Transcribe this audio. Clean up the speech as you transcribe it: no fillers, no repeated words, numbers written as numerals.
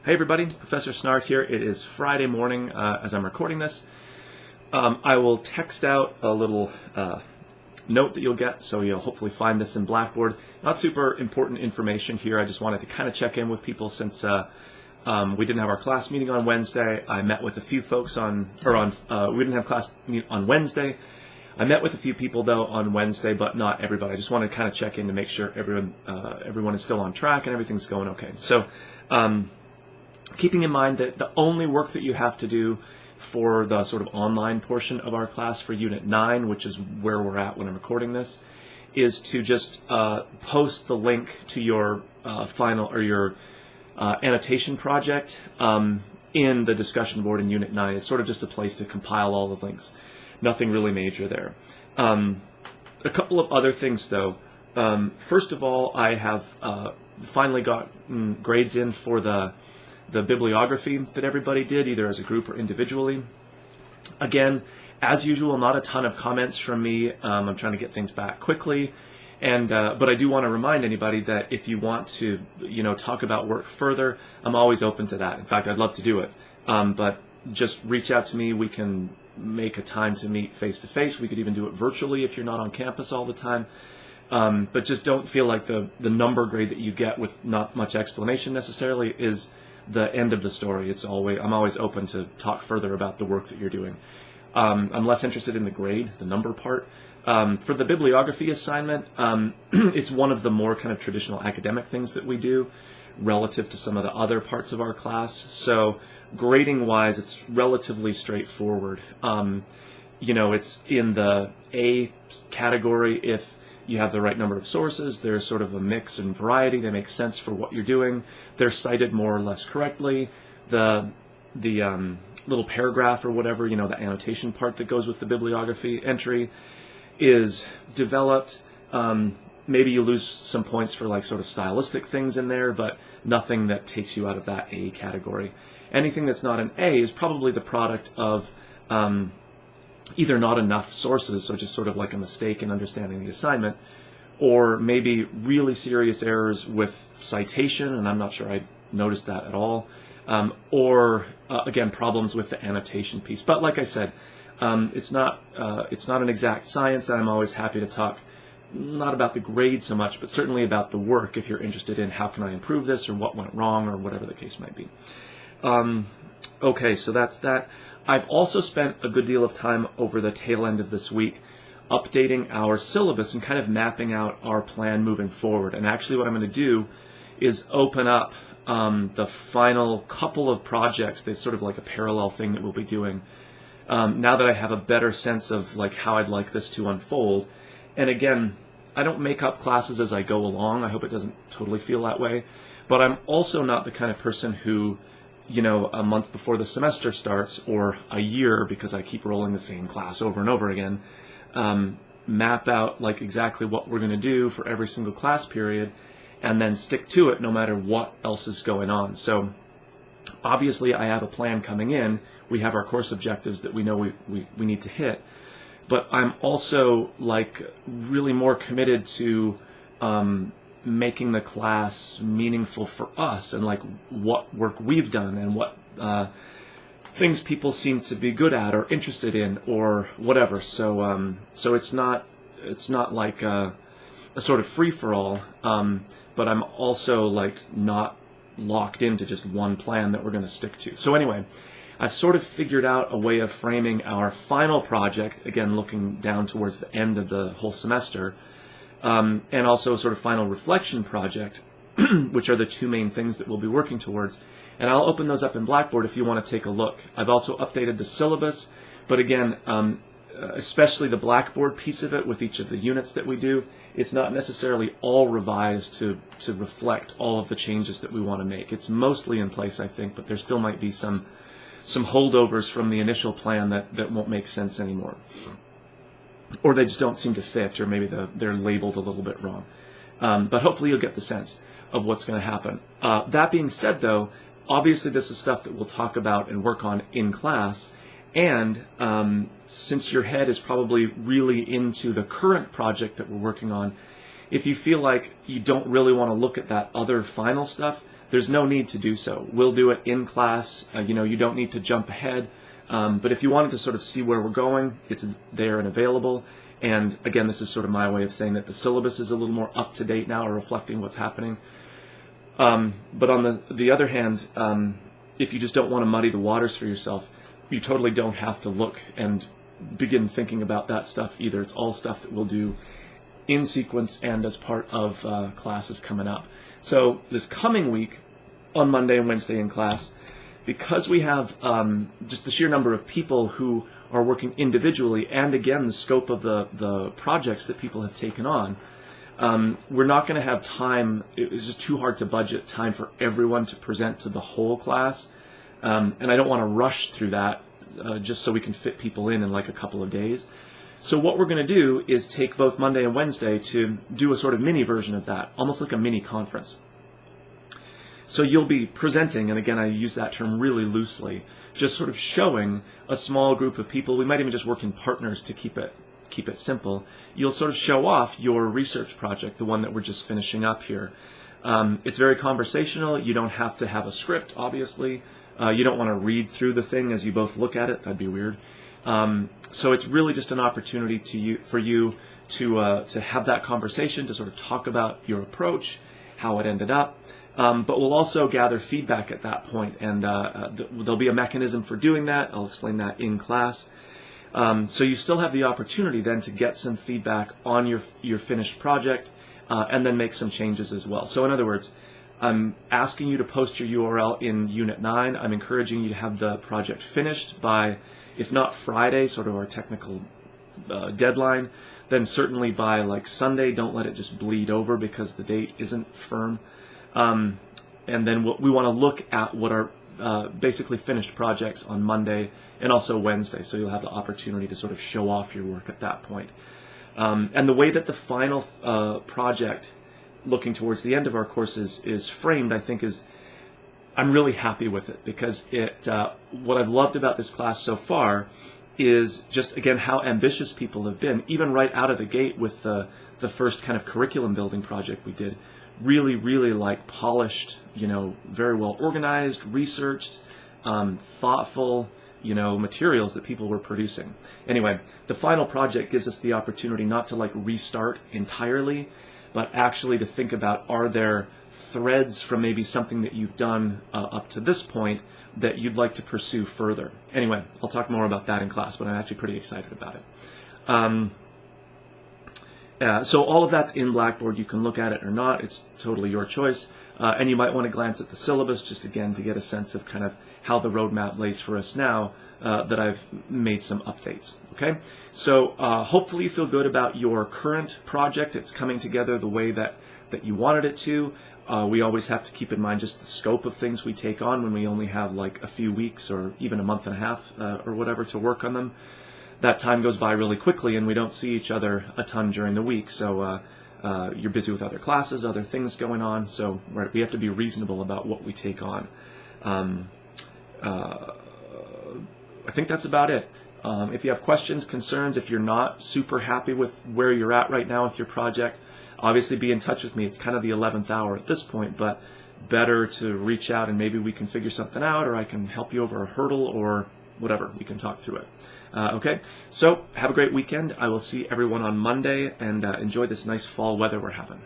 Hey everybody, Professor Snart here. It is Friday morning as I'm recording this. I will text out a little note that you'll get, so you'll hopefully find this in Blackboard. Not super important information here. I just wanted to kind of check in with people since we didn't have our class meeting on Wednesday. I met with a few folks we didn't have class meet on Wednesday. I met with a few people though on Wednesday, but not everybody. I just wanted to kind of check in to make sure everyone is still on track and everything's going okay. So keeping in mind that the only work that you have to do for the sort of online portion of our class for Unit 9, which is where we're at when I'm recording this, is to just post the link to your final or your annotation project in the discussion board in Unit 9. It's sort of just a place to compile all the links. Nothing really major there. A couple of other things though. First of all, I have finally got grades in for the bibliography that everybody did, either as a group or individually. Again, as usual, not a ton of comments from me. I'm trying to get things back quickly, but I do want to remind anybody that if you want to, talk about work further, I'm always open to that. In fact, I'd love to do it. But just reach out to me. We can make a time to meet face to face. We could even do it virtually if you're not on campus all the time. But just don't feel like the number grade that you get with not much explanation necessarily is the end of the story. I'm always open to talk further about the work that you're doing. I'm less interested in the grade, the number part. For the bibliography assignment, it's one of the more kind of traditional academic things that we do relative to some of the other parts of our class. So grading wise, it's relatively straightforward. It's in the A category if you have the right number of sources. There's sort of a mix and variety. They make sense for what you're doing. They're cited more or less correctly. The little paragraph or whatever, the annotation part that goes with the bibliography entry is developed. Maybe you lose some points for like sort of stylistic things in there, but nothing that takes you out of that A category. Anything that's not an A is probably the product of either not enough sources, so just sort of like a mistake in understanding the assignment, or maybe really serious errors with citation, and I'm not sure I noticed that at all, or again, problems with the annotation piece. But like I said, it's not an exact science, and I'm always happy to talk not about the grade so much, but certainly about the work if you're interested in how can I improve this or what went wrong or whatever the case might be. Okay, so that's that. I've also spent a good deal of time over the tail end of this week updating our syllabus and kind of mapping out our plan moving forward. And actually what I'm going to do is open up the final couple of projects. That's sort of like a parallel thing that we'll be doing now that I have a better sense of like how I'd like this to unfold. And again, I don't make up classes as I go along. I hope it doesn't totally feel that way. But I'm also not the kind of person who a month before the semester starts or a year, because I keep rolling the same class over and over again, map out like exactly what we're going to do for every single class period and then stick to it no matter what else is going on. So obviously I have a plan coming in. We have our course objectives that we know we need to hit, but I'm also like really more committed to making the class meaningful for us and like what work we've done and what things people seem to be good at or interested in or whatever. So it's not like a sort of free-for-all, but I'm also like not locked into just one plan that we're going to stick to. So anyway, I've sort of figured out a way of framing our final project, again looking down towards the end of the whole semester, and also a sort of final reflection project, which are the two main things that we'll be working towards. And I'll open those up in Blackboard if you want to take a look. I've also updated the syllabus, but again, especially the Blackboard piece of it with each of the units that we do, it's not necessarily all revised to reflect all of the changes that we want to make. It's mostly in place, I think, but there still might be some holdovers from the initial plan that won't make sense anymore. Or they just don't seem to fit, or maybe they're labeled a little bit wrong. But hopefully you'll get the sense of what's going to happen. That being said, though, obviously this is stuff that we'll talk about and work on in class. And since your head is probably really into the current project that we're working on, if you feel like you don't really want to look at that other final stuff, there's no need to do so. We'll do it in class. You don't need to jump ahead. But if you wanted to sort of see where we're going, it's there and available. And again, this is sort of my way of saying that the syllabus is a little more up to date now, or reflecting what's happening. But on the other hand, if you just don't want to muddy the waters for yourself, you totally don't have to look and begin thinking about that stuff either. It's all stuff that we'll do in sequence and as part of classes coming up. So this coming week, on Monday and Wednesday in class, because we have just the sheer number of people who are working individually, and again the scope of the projects that people have taken on, we're not going to have time. It's just too hard to budget time for everyone to present to the whole class, and I don't want to rush through that just so we can fit people in like a couple of days. So what we're going to do is take both Monday and Wednesday to do a sort of mini version of that, almost like a mini conference. So you'll be presenting, and again I use that term really loosely, just sort of showing a small group of people. We might even just work in partners to keep it simple. You'll sort of show off your research project, the one that we're just finishing up here. It's very conversational. You don't have to have a script, obviously. You don't want to read through the thing as you both look at it. That'd be weird. So it's really just an opportunity for you to have that conversation, to sort of talk about your approach, how it ended up. But we'll also gather feedback at that point, and there'll be a mechanism for doing that. I'll explain that in class. So you still have the opportunity then to get some feedback on your finished project, and then make some changes as well. So in other words, I'm asking you to post your URL in Unit 9. I'm encouraging you to have the project finished by, if not Friday, sort of our technical deadline, then certainly by like Sunday. Don't let it just bleed over because the date isn't firm. And then we want to look at what are basically finished projects on Monday and also Wednesday, so you'll have the opportunity to sort of show off your work at that point. And the way that the final project, looking towards the end of our course, is framed, I think I'm really happy with it, because what I've loved about this class so far is just, again, how ambitious people have been, even right out of the gate with the first kind of curriculum building project we did. Really, really like polished, very well organized, researched, thoughtful, materials that people were producing. Anyway, the final project gives us the opportunity not to like restart entirely, but actually to think about, are there threads from maybe something that you've done up to this point that you'd like to pursue further. Anyway, I'll talk more about that in class, but I'm actually pretty excited about it. So all of that's in Blackboard. You can look at it or not. It's totally your choice. And you might want to glance at the syllabus just again to get a sense of kind of how the roadmap lays for us now that I've made some updates. Okay, so hopefully you feel good about your current project. It's coming together the way that you wanted it to. We always have to keep in mind just the scope of things we take on when we only have like a few weeks or even a month and a half or whatever to work on them. That time goes by really quickly, and we don't see each other a ton during the week. So you're busy with other classes, other things going on. So we have to be reasonable about what we take on. I think that's about it. If you have questions, concerns, if you're not super happy with where you're at right now with your project, obviously be in touch with me. It's kind of the 11th hour at this point, but better to reach out and maybe we can figure something out, or I can help you over a hurdle or whatever. We can talk through it. Okay, so have a great weekend. I will see everyone on Monday, and enjoy this nice fall weather we're having.